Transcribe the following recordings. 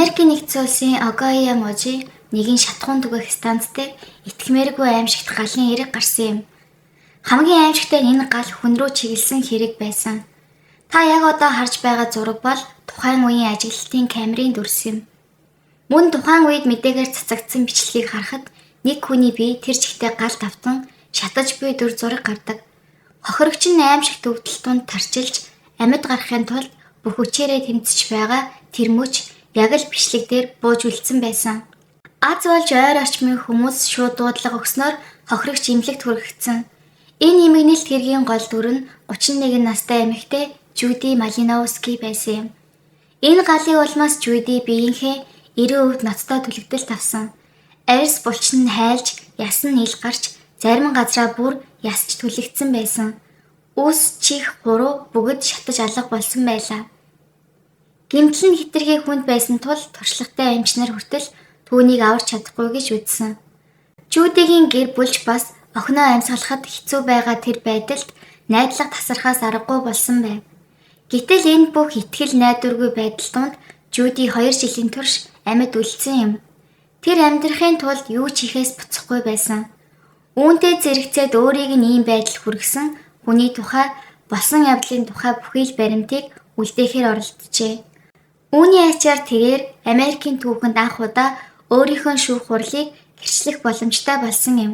Америкийн нэгдсэн улсын Огайо мужи нэгэн шатхуун түгээх станцтай итгэмээргүй аимшигт галын эрэг гарсан юм. Хамгийн аимшигтай энэ гал хүн рүү чиглэсэн хэрэг байсан. Та яг одоо харж байгаа зураг бол тухайн үеийн ажиглалтын камерын дүрс юм. Мөн тухайн үед мэдээгээр цацагдсан бичлэгийг харахад нэг хүний бие тэр чигтээ гал давтан шатаж буй дүр зураг гардаг. Хохирогч нь аимшигт өвдөлт тунд тарчилж амьд гарахын тулд бүх хүчээрээ тэмцэж байгаа тэр мөч яг л бичлэг дээр бууж үлдсэн байсан. Аз болж ойр орчмын хүмүүс шууд дуудлага өгснөөр хохирогч имлэгт хүрэгдсэн. Энэ имэгнэлт хэргийн гол дүр нь 31 настай эмэгтэй Жюди Малиновски байсан юм. Энэ галын улмаас Жюди биеийнхээ 90% ноцтой түлэгдэлт авсан. Арьс булчин нь хайлж, яс нь ил гарч, зарим газраа бүр ясч түлэгдсэн байсан. Үс, чих, хуруу бүгд шатаж алга болсон байлаа. Гэмтэл нь хэтэрхий хүнд байсан тул туршлагатай эмчнэр хүртэл түүнийг аварч чадахгүй гэж үзсэн. Жюдигийн гэр бүлч бас охиноо амьсгалахад хэцүү байгаа тэр байдалд найдлага тасархаас аргагүй болсон байв. Гэтэл энэ бүх итгэл найдваргүй байдал донд Жюди 2 жилийн турш амьд үлдсэн юм. Тэр амьдрахын тулд юу ч хийхээс буцахгүй байсан. Үүнтэй зэрэгцээд өөрийг нь ийм байдал хүргэсэн хүний тухай болсон явдлын тухай бүхий л баримтыг үлдээхээр оролджээ. Үүний ачаар тэрээр Америкийн түүхэнд анх удаа өөрийнхөө шүүх хурлыг гэрчлэх боломжтой болсон юм.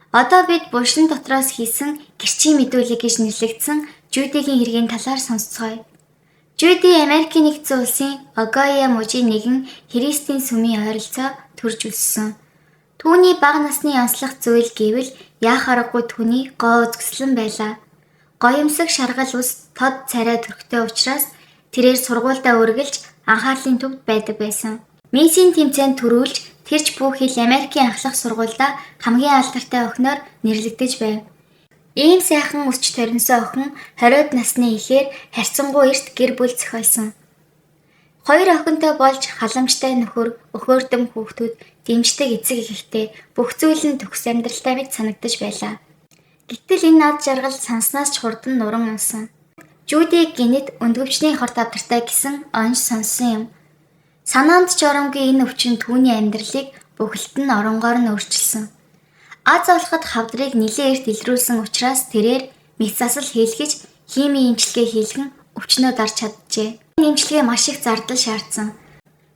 Одоо бид булшин дотроос хийсэн гэрчийн мэдүүлэг гэж нэрлэгдсэн Жюдигийн хэргийн талаар сонсцгоё. Жюди Америкийн нэгдсэн улсын Огайо мужийн нэгэн христийн сүмийн ойролцоо төрж өссөн. Түүний бага насны онцлог зүйл гэвэл яах аргагүй түүний гоо үзэсгэлэн байлаа. Гоёмсог шаргал ус тод царай төрхтэй учраас тэрээр сургуультай үргэлж анхаарлын төвд байдаг байсан. Миссийн тэмцээнд төрүүлж тэрч бүх хил Америкийн анхлах сургуультай хамгийн алдартай охиноор нэрлэгдэж байв. Ийм сайхан өсч төрөнсөн охин 20-од насны ихээр харьцангуй эрт гэр бүл зохиолсон. 2 охинтой болж халамжтай нөхөр, өхөөрдөм хүүхдүүд, дэмждэг эцэг эхэхтэй бүх зүйл нь төгс амьдралтай мэт санагдаж байлаа. Гэтэл энэ ад жаргал санснаас ч хурдан нуран унсан. Жюди гинэд өндгөвчний хорт авдартай гэсэн онж сонссон юм. Санаанд ч оромгүй энэ өвчин түүний амьдралыг бүхэлд нь оронгоор нь өөрчилсөн. Аз олоход хавдрыг нэлээд эрт илрүүлсэн учраас тэрээр мэд засал хийлгэж химийн эмчилгээ хийлгэн өвчнөө дарж чаджээ. Энэ эмчилгээ маш их зардал шаардсан.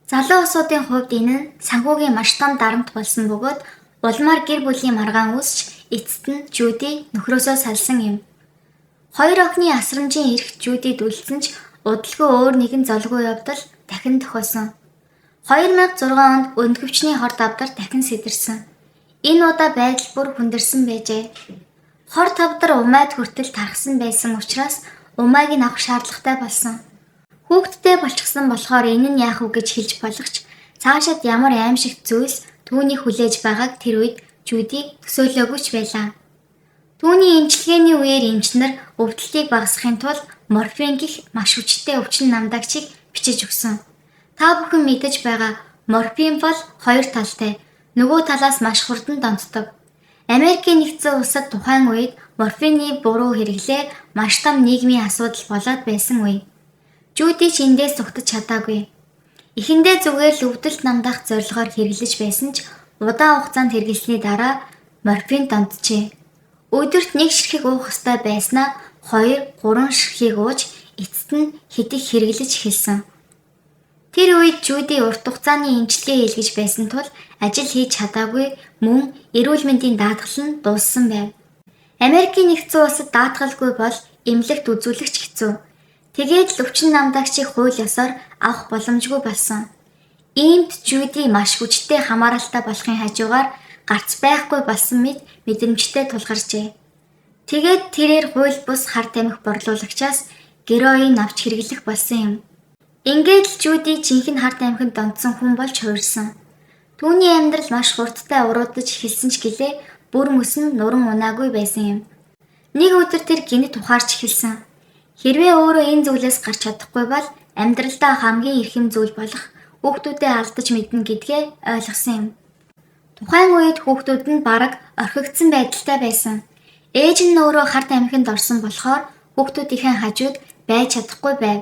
Залуу усуудын хувьд энэ нь санхүүгийн маш том дарамт болсон бөгөөд улмаар гэр бүлийн маргаан үүсч эцэст нь Жюди нөхрөөсөө салсан юм. 2 охины асрамжийн эрх Жюдид үлдсэн ч удалгүй өөр нэгэн золгүй явдал дахин тохиосон. 2006 онд өндгөвчний хорт авдар дахин сэтэрсэн. Энэ удаа байдал бүр хүндэрсэн байжээ. Хорт авдар умайд хүртэл тархсан байсан учраас умайг нь авах шаардлагатай болсон. Хүүхдтэй болчихсон болохоор энэ нь яах вэ гэж хэлж болгоч цаашид ямар аимшигт зүйлс түүнийг хүлээж байгааг тэр үед Жюди төсөөлөөгүй ч байлаа. Түүний эмчилгээний үеэр эмчнэр өвдөлтийг багасгахын тулд морфин гэх маш хүчтэй өвчин намдагчийг бичиж өгсөн. Та бүхэн мэдэж байгаа морфин бол 2 талтай. Нөгөө талаас маш хурдан донтдог. Америкийн нэгдсэн улсад тухайн үед морфины буруу хэрэглээ маш том нийгмийн асуудал болоод байсан үе. Жюди ч эндээс зүгтэж чадаагүй. Эхэндээ зүгээр л өвдөлт намдах зорилгоор хэрэглэж байсан ч удаан хугацаанд хэрэглэсний дараа морфин донтжээ. Өдөрт 1 ширхэг уух ёстой байснаа 2-3 ширхгийг ууж эцэст нь хэдих хэрэглэж эхэлсэн. Тэр үед Жюди урт хугацааны эмчилгээ хийлгэж байсан тул ажил хийж чадаагүй мөн эрүүл мэндийн даатгал нь дууссан байв. Америкийн нэгдсэн улсад даатгалгүй бол эмнэлэгт үзүүлэгч хэцүү. Тэгээд л өвчин намдагчийг хууль ёсоор авах боломжгүй болсон. Иймд Жюди маш хүчтэй хамааралтай болохын хажуугаар гарц байхгүй болсон мэд мэдрэмжтэй тулгарчээ. Тэгээд тэрээр хууль бус хар тамхи борлуулагчаас героин авч хэрэглэх болсон юм. Ингээд л Жюди жинхэнэ хар тамхинд донтсон хүн болж хувирсан. Түүний амьдрал маш хурдтай уруудаж эхэлсэн ч гэлээ бүр мөс нь нуран унаагүй байсан юм. Нэг өдөр тэр гинэт ухаарч эхэлсэн. Хэрвээ өөрөө энэ зүйлээс гарч чадахгүй бол амьдралдаа хамгийн эрхэм зүйл болох хүүхдүүдээ алдаж мэднэ гэдгээ ойлгосон юм. Тухайн үед хүүхдүүд нь бараг орхигдсан байдалтай байсан. Ээж нь өөрөө хар тамхинд орсон болохоор хүүхдүүдийн хажууд байж чадахгүй байв.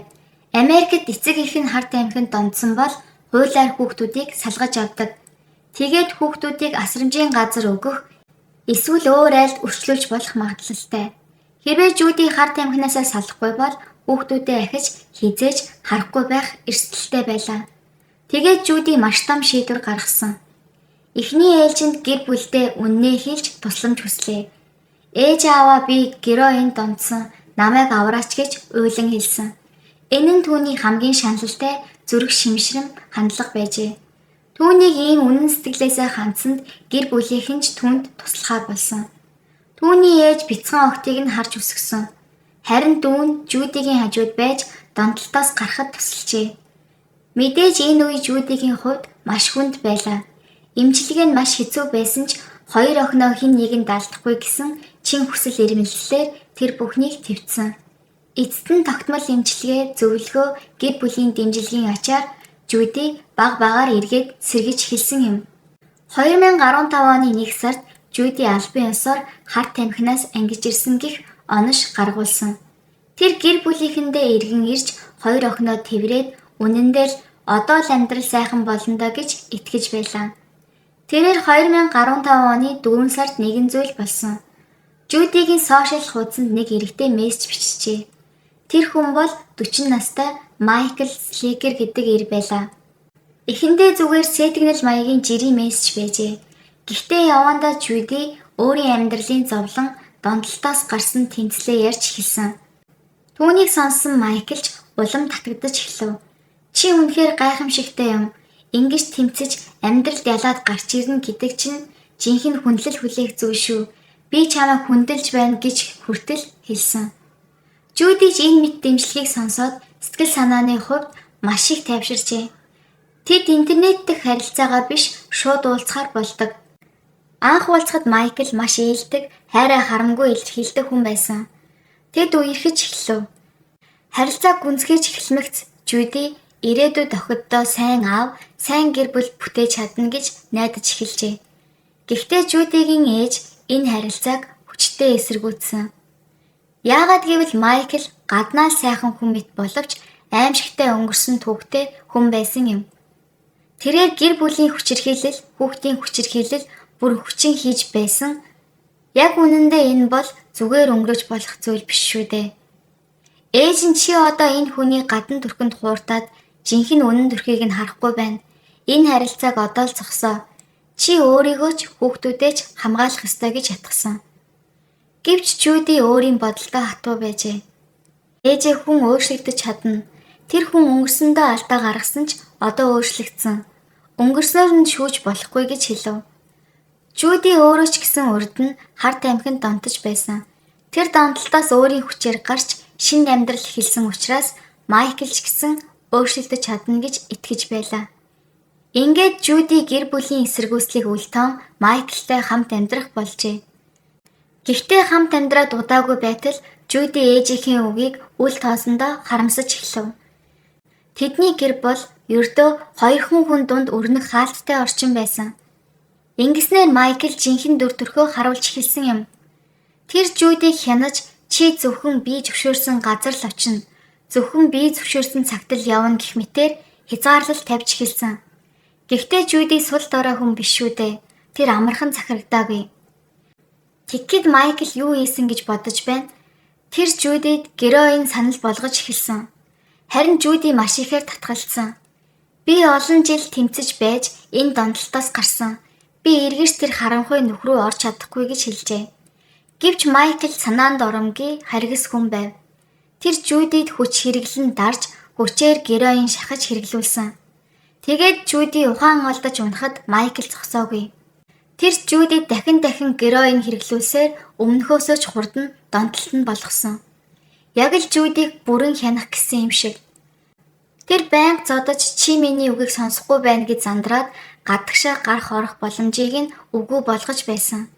Америкт эцэг их нь хар тамхинд донтсон бол хуулиар хүүхдүүдийг салгаж авдаг. Тэгээд хүүхдүүдийг асрамжийн газар өгөх эсвэл өөр айлд өрчлүүлж болох магадлалтай. Хэрвээ Жюди хар тамхинасаа салахгүй бол хүүхдүүдээ ахиж хизээж харахгүй байх эрсдэлтэй байлаа. Тэгээд Жюди маш том шийдвэр гаргасан. Эхний ээлжинд гэр бүлдээ үннээ хэлж тусламж хүслээ. Ээж ааваа би героин донтсон, намайг авраач гэж уйлан хэлсэн. Энэ нь түүний хамгийн шаналлтай зүрх шимшрэм хандлага байжээ. Түүнийг ийм үнэн сэтгэлээсээ хандсанд гэр бүлийнхэн ч түүнд туслахаар болсон. Түүний ээж бяцхан охтыг нь харж өсгсөн. Харин дүү нь Жюдигийн хажууд байж донтолтоос гарахад тусалжээ. Мэдээж энэ үе Жюдигийн хувьд маш хүнд байлаа. Эмчилгээ нь маш хэцүү байсан ч хоёр охиноо хэн нэгэнд алдахгүй гэсэн чин хүсэл эрмэлзлээр тэр бүхнийг твцсэн. Эцэст нь тогтмол эмчилгээ, зөвлөгөө, гэр бүлийн дэмжлэгийн ачаар Жюди баг багаар эргээд сэргэж эхэлсэн юм. 2015 оны 1 сард Жюди албан ёсоор хар тамхинаас ангиж ирсэн гэх онош гаргуулсан. Тэр гэр бүлийнхэндээ эргэн ирж хоёр охиноо тэврээд үнэндээ л одоо л амьдрал сайхан болно доо гэж итгэж байлаа. Тэрээр 2015 оны 4 сард нэгэн зүйл болсон. Жюдигийн сошиал хуудсанд нэг эрэгтэй мессеж бичжээ. Тэр хүн бол 40 настай Майкл Сликер гэдэг эр байлаа. Эхэндээ зүгээр сэтгэл маягийн жирийн мессеж байжээ. Гэхдээ явандаа Жюди өөрийн амьдралын зовлон донтолтоос гарсан тэмцлээ ярьж эхэлсэн. Түүнийг сонссон Майкл ч улам татагдаж эхлэв. Чи үнэхээр гайхамшигтай юм. Ингэж тэмцэж амьдралд ялаад гарч ирнэ гэдэг чинь жинхэнэ хүндлэл хүлээх зүйл шүү. Би чамайг хүндэлж байна гэж хүртэл хэлсэн. Жюди ч энэ мэд дэмжлэгийг сонсоод сэтгэл санааны хувьд маш их тайвширчээ. Тэд интернет дэх харилцаагаа биш шууд уулзахаар болдог. Анх уулзахад Майкл маш ээлдэг, хайраа харамгүй илэрхийлдэг хүн байсан. Тэд үерхэж эхлэв. Харилцаа гүнзгийж эхлэмэгц Жюди ирээдүйд охиддоо сайн аав, сайн гэр бүл бүтээж чадна гэж найдаж эхэлжээ. Гэхдээ Жюдигийн ээж энэ харилцааг хүчтэй эсэргүүцсэн. Яагаад гэвэл Майкл гаднаа сайхан хүн мэт боловч аимшигтай өнгөрсөн түүхтэй хүн байсан юм. Тэрээр гэр бүлийн хүчирхийлэл, хүүхдийн хүчирхийлэл бүр хүчин хийж байсан. Яг үнэндээ энэ бол зүгээр өнгөрөж болох зүйл биш шүү дээ. Ээж нь чи одоо энэ хүний гадна төрхөнд хууртаад жинхэнэ үнэн төрхийг нь харахгүй байна. Энэ харилцааг одоо л зогсоо. Чи өөрийгөө ч хүүхдүүдээ ч хамгаалах ёстой гэж ятгсан. Гэвч Жюди өөрийн бодолтой хатуу байжээ. Ээжээ хүн өөрчлөгдөж чадна. Тэр хүн өнгөрсөндөө алдаа гаргасан ч одоо өөрчлөгдсөн. Өнгөрснөөр нь шүүж болохгүй гэж хэлв. Жюди өөрөө ч гэсэн урд нь хар тамхинд донтож байсан. Тэр донтолтоос өөрийн хүчээр гарч шинэ амьдрал эхэлсэн учраас Майкл ч гэсэн өөрчлөгдөж чадна гэж итгэж байлаа. Ингээд Жюди гэр бүлийн эсэргүүцлийг үл тоон Майклтай хамт амьдрах болжээ. Гэхдээ хамт амьдраад удаагүй байтал Жюди ээжийнхээ үгийг үл тоосондоо харамсаж эхлэв. Тэдний гэр бол ердөө хоёрхан хүн дунд өрнөх хаалттай орчин байсан. Ингэснээр Майкл жинхэнэ дүр төрхөө харуулж эхэлсэн юм. Тэр Жюдиг хянаж чи зөвхөн би зөвшөөрсөн газар л очино. Зөвхөн би зөвшөөрсөн цагт л явна гэх мэтээр хязгаарлал тавьж эхэлсэн. Гэхдээ Жюди сул дорой хүн биш шүү дээ. Тэр амархан захирагдаагүй. Тэгэхэд Майкл юу хийсэн гэж бодож байна. Тэр Жюдид героин санал болгож эхэлсэн. Харин Жюди маш ихээр татгалцсан. Би олон жил тэмцэж байж энэ донтолтоос гарсан. Би эргэж тэр харанхуй нөхрөө орж чадахгүй гэж хэлжээ. Гэвч Майкл санаанд оромгүй харгас хүн байв. Тэр Жюдид хүч хэрэглэн дарж хүчээр героин шахаж хэрэглүүлсэн. Тэгээд Жюди ухаан олдож унахад Майкл зогсоогүй. Тэр Жюдид дахин героин хэрэглүүлсээр өмнөхөөсөө ч хурдан донтолтонд болгосон. Яг л Жюдиг бүрэн хянах гэсэн юм шиг. Тэр байнга зодож чи миний үгийг сонсохгүй байна гэж зандраад гадагшаа гарах орох боломжийг нь үгүй болгож байсан.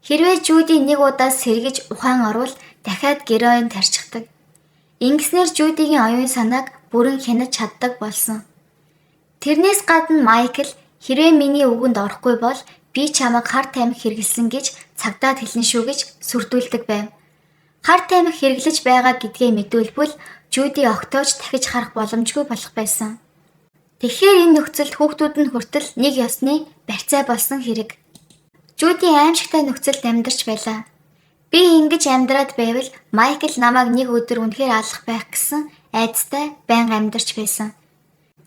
Хэрвээ Жюди нэг удаа сэргэж ухаан орвол дахиад героин тарчихдаг. Ингэснээр Жюдигийн оюун санааг бүрэн хянаж чаддаг болсон. Тэрнээс гадна Майкл хэрвээ миний үгэнд орохгүй бол би чамайг хар тамхи хэрэглэсэн гэж цагдаад хэлнэ шүү гэж сүрдүүлдэг байв. Хар тамхи хэрэглэж байгаа гэдгээ мэдүүлбэл Жюди огтоож дахиж харах боломжгүй болох байсан. Тэгэхээр энэ нөхцөлд хүүхдүүд нь хүртэл нэг ёсны барьцаа болсон хэрэг. Жуди аимшигтай нөхцөлд амьдарч байлаа. Би ингэж амьдраад байвал Майкл намайг нэг өдөр үнэхээр алах байх гэсэн айдастай байнга амьдарч байсан.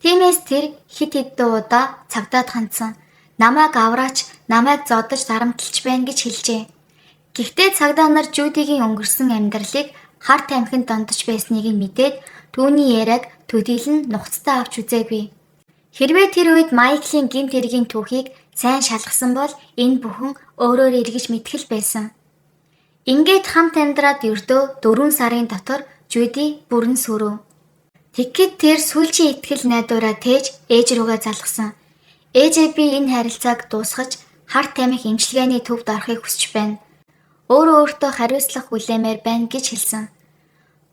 Тиймээс тэр хит хэдэн удаа цагдаад хандсан. Намайг авраач, намайг зодож дарамтлж байна гэж хэлжээ. Гэхдээ цагдаа нар Жудигийн өнгөрсөн амьдралыг хар тамхинд дондож байсныг мэдээд түүний яриаг төдийлөн нухацтай авч үзээгүй. Хэрвээ тэр үед Майклийн гэмт хэргийн түүхийг сайн шалгасан бол энэ бүхэн өөрөөр эргэж мэдгэл байсан. Ингээд хамт амьдраад ердөө 4 сарын дотор Жуди бүрэн сүрөв. Тэгэхэд тэр сүүлчийн итгэл найдвараа тээж ээж рүүгээ залгасан. Ээжээ би энэ харилцааг дуусгаж хар тамхи эмчилгээний төвд орохыг хүсэж байна. Өөртөө хариуцлах хүлээмээр байна гэж хэлсэн.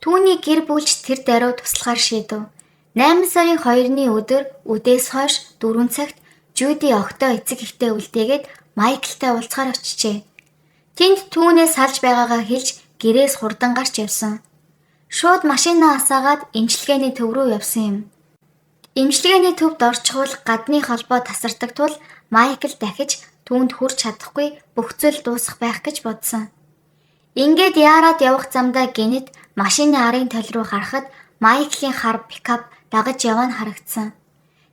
Түүний гэр бүлч тэр даруй туслахаар шийдэв. 8 сарын 2-ны өдөр үдээс хойш 4 цагт Жуди огтоо эцэг ихтэй үлдээгээд Майклтай уулзахаар очижээ. Тэнд түүнээс салж байгаагаа хэлж гэрээс хурдан гарч явсан. Шууд машинаа асаагаад эмчилгээний төв рүү явсан юм. Эмчилгээний төвд орчихвол гадны холбоо тасардаг тул Майкл дахиж түүнд хүрч чадахгүй бүх зүйл дуусах байх гэж бодсон. Ингээд яарад явах замдаа гинэд машины арын тол руу харахад Майклийн хар пикап дагаж яваа нь харагдсан.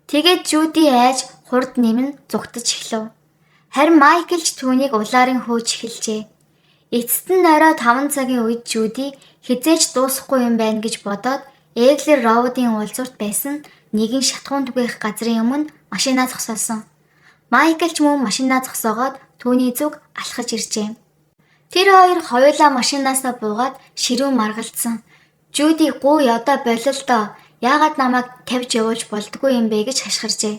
Тэгээд Жуди айж хурд нэмэн зүгтэж эхлэв. Харин Майкл ч түүнийг улаарын хөөж эхэлжээ. Эцэст нь орой 5 цагийн үед Жуди хизээж дуусахгүй юм байна гэж бодоод Эглер Роудын уулзурт байсан нэгэн шатхуун түгээх газрын өмнө машинаа зогсоосон. Майкл ч мөн машинаа зогсоогоод түүний зүг алхаж иржээ. Тэр хоёр хоёулаа машинаасаа буугаад ширүүн маргалдсан. Жуди "Гуй одоо болил доо. Яагаад намайг тавьж явуулж болдгүй юм бэ" гэж хашгиржээ.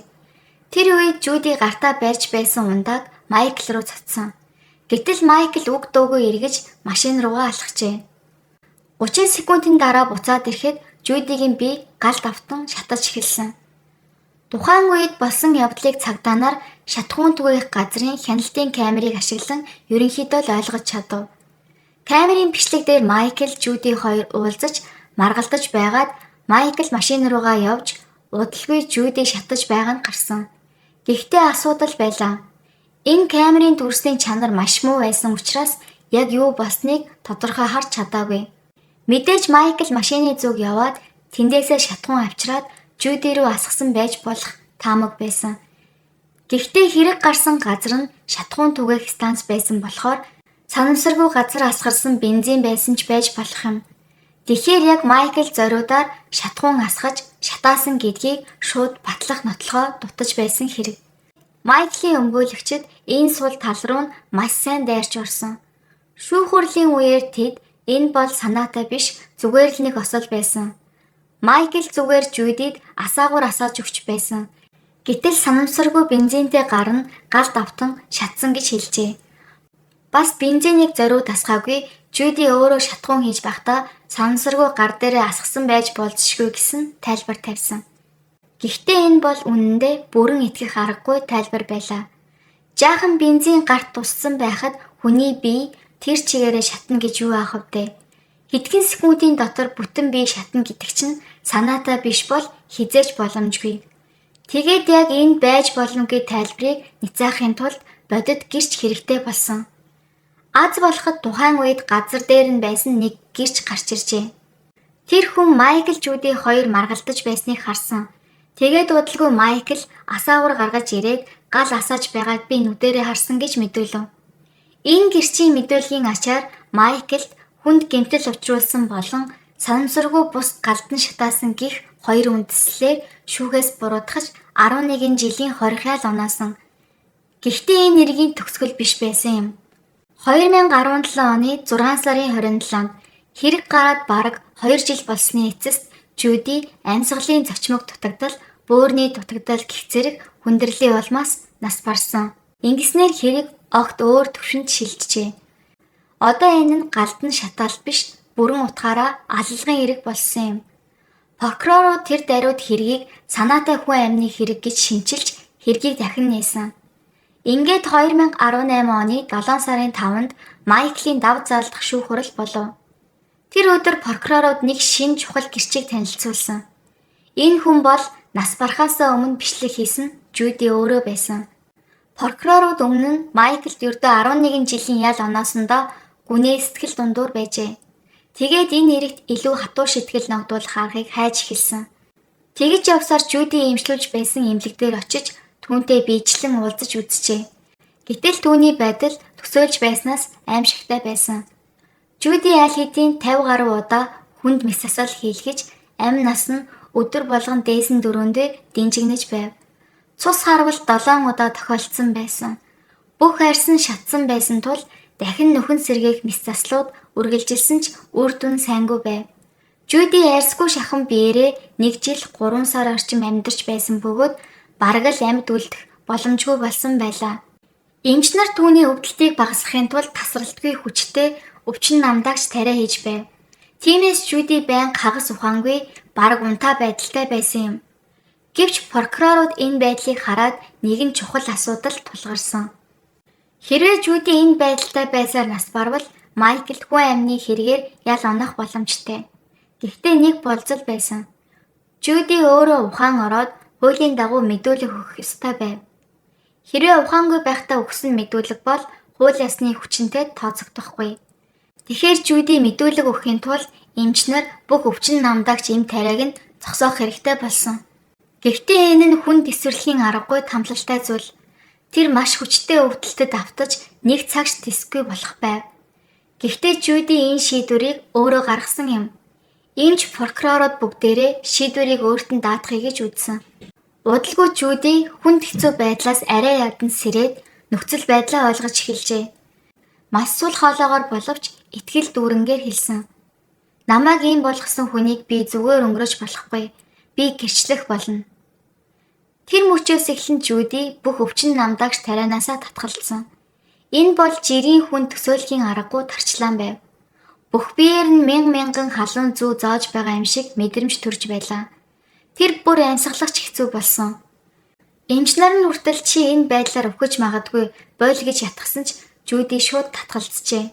Тэр үед Жуди гартаа барьж байсан ундааг Майкл руу цацсан. Гэтэл Майкл үг дуугүй эргэж машин руугаа алхажээ. 30 секундын дараа буцаад ирэхэд Жудигийн бие галд автан шатаж эхэлсэн. Тухайн үед болсон явдлыг цагдаа нар шатхуун түгээх газрын хяналтын камерыг ашиглан ерөнхийдөө л ойлгож чадав. Камерын бичлэг дээр Майкл, Жуди хоёр уулзаж маргалдаж байгаад Майкл машин руугаа явж удалгүй Жуди шатаж байгаа нь гарсан. Гэхдээ асуудал байлаа. Энэ камерын дүрсний чанар маш муу байсан учраас яг юу болсныг тодорхой харж чадаагүй. Мэдээж Майкл машины зүг яваад тэндээсээ шатхуун авчираад Жуди рүү асгасан байж болох таамаг байсан. Гэхдээ хэрэг гарсан газар нь шатхуун түгээх станц байсан болохоор санамсаргүй газар асгарсан бензин байсан ч байж болох юм. Тэгэхээр яг Майкл зориудаар шатхуун асгаж шатаасан гэдгийг шууд батлах нотлохоо дутаж байсан хэрэг. Майклийн өмгөөлөгчид энэ сул тал руу нь маш сайн дайрч орсон. Шүүхүрлийн үеэр тэд энэ бол санаатай биш зүгээр л нэг осол байсан. Майкл зүгээр Жудид асаагаар асааж өгч байсан. Гэтэл санамсаргүй бензинтэй гар нь галд автан шатсан гэж хэлжээ. Бас бензинийг зориуд тасгаагүй Жуди өөрөө шатхуун хийж байхдаа санамсаргүй гар дээрээ асгасан байж болзошгүй гэсэн тайлбар тавьсан. Гэхдээ энэ бол үнэндээ бүрэн итгэх аргагүй тайлбар байлаа. Жаахан бензин гарт туссан байхад хүний бие тэр чигээрээ шатна гэж юу аах вэ? Хэдхэн секундын дотор бүтэн бие шатна гэдэг чинь санаатай биш бол хизээж боломжгүй. Тэгээд яг энэ байж боломгүй тайлбарыг няцаахын тулд бодит гэрч хэрэгтэй болсон. Аз болоход тухайн үед газар дээр нь байсан нэг гэрч гарч иржээ. Тэр хүн Майкл Жуди хоёр маргалдаж байсныг харсан. Тэгээд удалгүй Майкл асаавар гаргаж ирээд гал асааж байгааг би нүдэрээ харсан гэж мэдүүлв. Энэ гэрчийн мэдүүлгийн ачаар Майклд хүнд гэмтэл учруулсан болон санамсаргүй бус галдан шатаасан гих хоёр үндэслэлээр шүүхээс буруутгаж 11 жилийн хорихяал оноосон. Гэхдээ энэ нэргийн төгсгөл биш байсан юм. 2017 оны 6 сарын 27-нд хэрэг гараад бараг 2 жил болсны эцэст Жуди амьсгалын зочмог дутагдал, бөөрийн дутагдал гэх зэрэг хүндрлийн улмаас нас барсан. Ингэснээр хэрэг огт өөр төвшөнд шилжжээ. Одоо энэ нь галдан шатаалт биш, бүрэн утгаараа алалгын хэрэг болсон юм. Прокурор тэр даруйд хэргийг санаатай хүн амны хэрэг гэж шинчилж хэргийг дахин нээсэн. Ингээд 2018 оны 7 сарын 5-нд Майклийн дав заалдах шүүх хурал болов. Тэр өдөр прокурорууд нэг шинэ чухал гэрчийг танилцуулсан. Энэ хүн бол Нас барахаасаа өмнө бичлэг хийсэн Жюди өөрөө байсан. Прокурорууд өмнө нь Майклд ердөө 11 жилийн ял оноосондоо гүнээ сэтгэл дундуур байжээ. Тэгээд энэ эрэгт илүү хатуу шитгэл ногдуулах аргыг хайж эхэлсэн. Тэгж явсаар Жюди эмчлүүлж байсан эмнэлэг дээр очиж түүнтэй биечлэн уулзаж үзжээ. Гэтэл түүний байдал төсөөлж байснаас аимшигтай байсан. Жюди аль хэдийн 50 гаруй удаа хүнд мэсасал хийлгэж, амь нас нь өдөр болгон дээсэн дөрөөндөө динжигнэж байв. Цус харвал 7 удаа тохиолдсон байсан. Бүх арьсан шатсан байсан тул дахин нөхөн сэргээх мэс заслууд үргэлжилсэн ч үр дүн сайнгүй байв. Жюди арьсгүй шахан биеэрээ 1 жил 3 сар орчим амьдарч байсан бөгөөд бараг л амьд үлдэх боломжгүй болсон байлаа. Эмч нар түүний өвдөлтийг багасгахын тулд тасралтгүй хүчтэй өвчин намдаагч тариа хийж байв. Тиймээс Жюди байнга хагас ухаангүй бараг унтаа байдалтай байсан юм. Гэвч прокурорууд энэ байдлыг хараад нэгэн чухал асуудал тулгарсан. Хэрвээ Жюди энэ байдалтай байсаар нас барвал Майклд хүн амны хэрэгээр ял онох боломжтой. Гэхдээ нэг болзол байсан. Жюди өөрөө ухаан ороод хуулийн дагуу мэдүүлэг өгөх ёстой байв. Хэрвээ ухаангүй байхдаа өгсөн мэдүүлэг бол хууль ёсны хүчинтэй тооцогдохгүй. Тэгэхээр Жюди мэдүүлэг өгөхийн тулд эмчнэр бүх өвчин намдаагч эм тариаг нь зогсоох хэрэгтэй болсон. Гэхдээ энэ нь хүн тэсвэрлэхийн аргагүй тамлалтай зүйл. Тэр маш хүчтэй өвдөлтөд автаж нэг цагч тэсгүй болох байв. Гэхдээ Жюди энэ шийдвэрийг өөрөө гаргасан юм. Эмч прокурорууд бүгдээрээ шийдвэрийг өөрт нь даатгахыг гэж үзсэн. Удалгүй Жюди хүнд хэцүү байдлаас арай ядан сэрээд нөхцөл байдлаа ойлгож эхэлжээ. Маш сул хоолоогоор боловч итгэл дүүрэнгээр хэлсэн. Намайг ийм болгосон хүнийг би зүгээр өнгөрөөж болохгүй. Би гэрчлэх болно. Тэр мөчөөс эхлэн Жюди бүх өвчин намдаагч тарианаасаа татгалзсан. Энэ бол жирийн хүн төсөөлхийн аргагүй тарчлаан байв. Бүх биеэр нь мянган халуун зүү зоож байгаа юм шиг мэдрэмж төрж байлаа. Тэр бүр амьсгалагч хэцүү болсон. Эмч нар нь хүртэл чи энэ байдлаар өвгөж магадгүй бойл гэж ятгсан ч Жюди шууд татгалзжээ.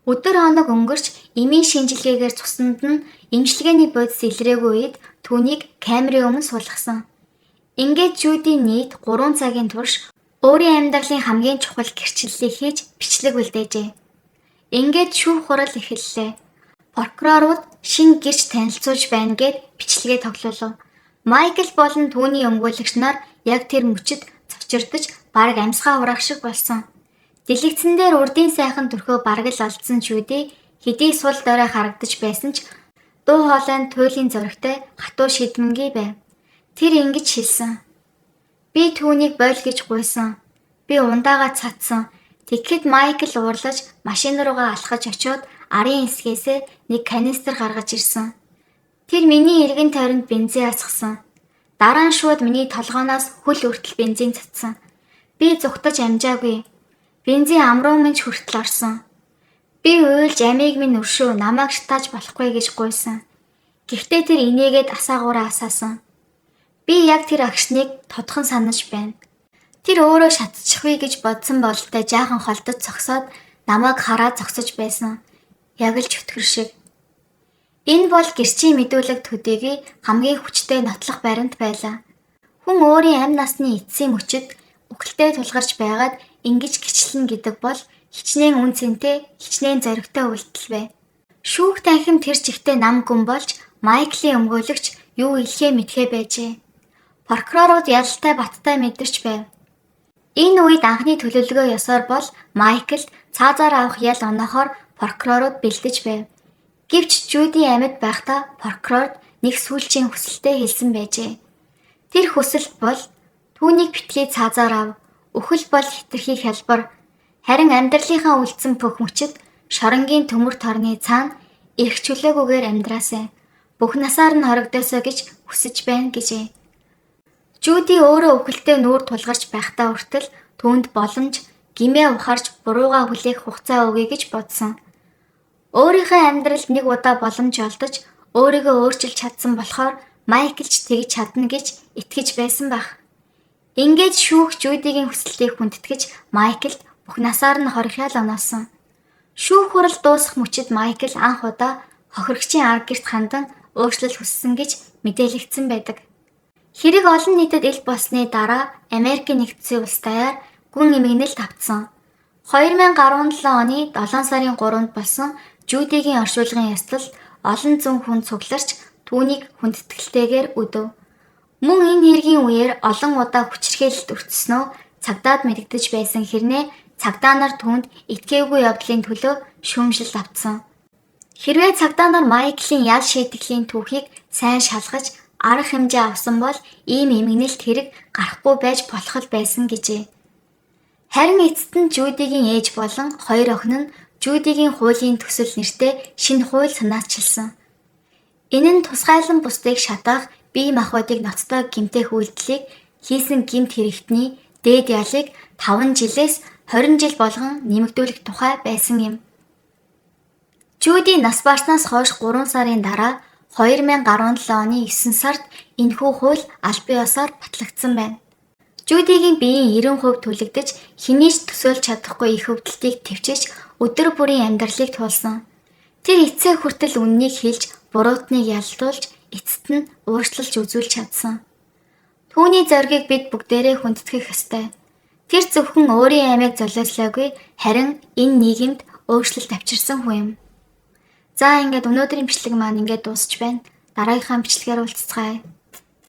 Өдөр хоног өнгөрч эмийн шинжилгээгээр цуснд нь эмчилгээний бодис илрээгүй үед түүнийг камерын өмнө суулгасан. Ингээд Жюди нийт 3 цагийн турш өөрийн амьдралын хамгийн чухал гэрчлэлийг хийж бичлэг үлдээжээ. Ингээд шүүх хурал эхэллээ. Прокурорууд шин гэрч танилцуулж байна гэд бичлэгээ тоглуулав. Майкл болон түүний өмгөөлөгч нар яг тэр мөчөд цочирдож бараг амьсгаа хураах шиг болсон. Дэлгэцэн дээр урдын сайхан төрхөө бараг л олдсон Жюди хэдий сул дорой харагдаж байсан ч дуу хоолойн туйлын зөрөгтэй хатуу шидмэнгүй байв. Тэр ингэж хэлсэн. Би түүнийг бойл гэж гуйсан. Би ундаага цацсан. Тэгэхэд Майкл уурлаж машин руугаа алхаж очиод арын эсгээсээ нэг канистр гаргаж ирсэн. Тэр миний эргэн тойронд бензин асгасан. Дараа нь шууд миний толгооноос хөл өртөл бензин цацсан. Би зүгтаж амжаагүй. Бензин амруу минь хүртэл орсон. Би уйлж амийг минь өршөө намайг шатааж болохгүй гэж гуйсан. Гэхдээ тэр инээгээд асаагаараа асаасан. Би яг тэр агшныг тодхон санаж байна. Тэр өөрөө шатчихвээ гэж бодсон бололтой жаахан холдож зогсоод намайг хараад зогсож байсан. Яг л чөтгөр шиг. Энэ бол гэрчийн мэдүүлэг төдийгүй хамгийн хүчтэй нотлох баримт байлаа. Хүн өөрийн амь насны эцсийн мөчөд үхэлтэй тулгарч байгаад ингэж гिचлэн гэдэг бол хичнээн үн цэнтэй, хичнээн зоригтой үйлдэл бай. Шүүх танхим тэр чигтээ нам гүн болж Майклийн өмгөөлөгч юу хэлхээ мэдхээ байжээ. Прокурорууд ялалтай баттай мэдэрч байв. Энэ үед анхны төлөвлөгөө ёсоор бол Майклд цаазаар авах ял оноохоор прокурорууд бэлдэж байв. Гэвч Жюди амьд байхдаа прокурорд нэг сүүлчийн хүсэлтэд хэлсэн байжээ. Тэр хүсэлт бол түүнийг битгий цаазаар ав. Үхэл бол хэтэрхий хялбар. Харин амьдралынхаа үлдсэн бүх мөчөд шоронгийн төмөр торны цаана эрх чөлөөгүйгээр амьдраасай. Бүх насаар нь хорогдосоо гэж хүсэж байна гэжээ. Жюди өөрөө үхэлтэй нүүр тулгарч байхдаа хүртэл түүнд боломж гимээ ухаарч бурууга хүлээх хугацаа өгье гэж бодсон. Өөрийнхөө амьдралд нэг удаа боломж олдож өөрийгөө өөрчилж чадсан болохоор Майкл ч тэгж чадна гэж итгэж байсан байх. Ингээд шүүх Жюдигийн хүсэлтийг хүндэтгэж Майклд бүх насаар нь хорихяал оноосон. Шүүх хурал дуусах мөчид Майкл анх удаа хохирогчийн арга гэрт хандан өөрчлөл хүссэн гэж мэдээлэгдсэн байдаг. Хэрэг олон нийтэд ил болсны дараа Америкийн нэгдсэн улс даяар гүн эмгэнэлт автсан. 2017 оны 7 сарын 3-нд болсон Жюдигийн оршуулгын яслал олон зуун хүн цугларч түүнийг хүндэтгэлтэйгээр өдөв. Мөн энэ хэргийн үеэр олон удаа хүчирхээлэлд өртснөө цагдаад мэдэгдэж байсан хэрнээ цагдаа нар түүнд итгээгүй явдлын төлөө шүүмжлэлт авсан. Хэрвээ цагдаа нар Майклийн ял шийтгэлийн түүхийг сайн шалгаж арга хэмжээ авсан бол ийм эмгэнэлт хэрэг гарахгүй байж болох л байсан гэжээ. Харин эцэст нь Жюдигийн ээж болон хоёр охин нь Жюдигийн хуулийн төсөл нэртэй шинэ хууль санаачилсан. Энэ нь тусгайлан бусдыг шатаах бие махбодыг ноцтой гэмтэх үйлдэлийг хийсэн гэмт хэрэгтний дээд ялыг 5 жилээс 20 жил болгон нэмэгдүүлэх тухай байсан юм. Жюди нас барснаас хойш 3 сарын дараа 2017 оны 9 сард энэхүү хууль аль бие ёсоор батлагдсан байна. Жюдигийн биеийн 90% түлэгдэж хэний ч төсөөлж чадахгүй их өвдөлтийг төвчж өдөр бүрийн амьдралыг туулсан. Тэр эцсээ хүртэл үннийг хэлж буруутныг ялтуулж эцэст нь уушлалж үзүүлж чадсан. Түүний зоригийг бид бүгдээрээ хүндэтгэх ёстой. Тэр зөвхөн өөрийн аймыг золиослоогүй харин энэ нийгэмд өөрчлөлт авчирсан хүн юм. За ингээд өнөөдрийн бичлэг маань ингээд дуусч байна. Дараагийнхаа бичлэгээр уулзцгаая.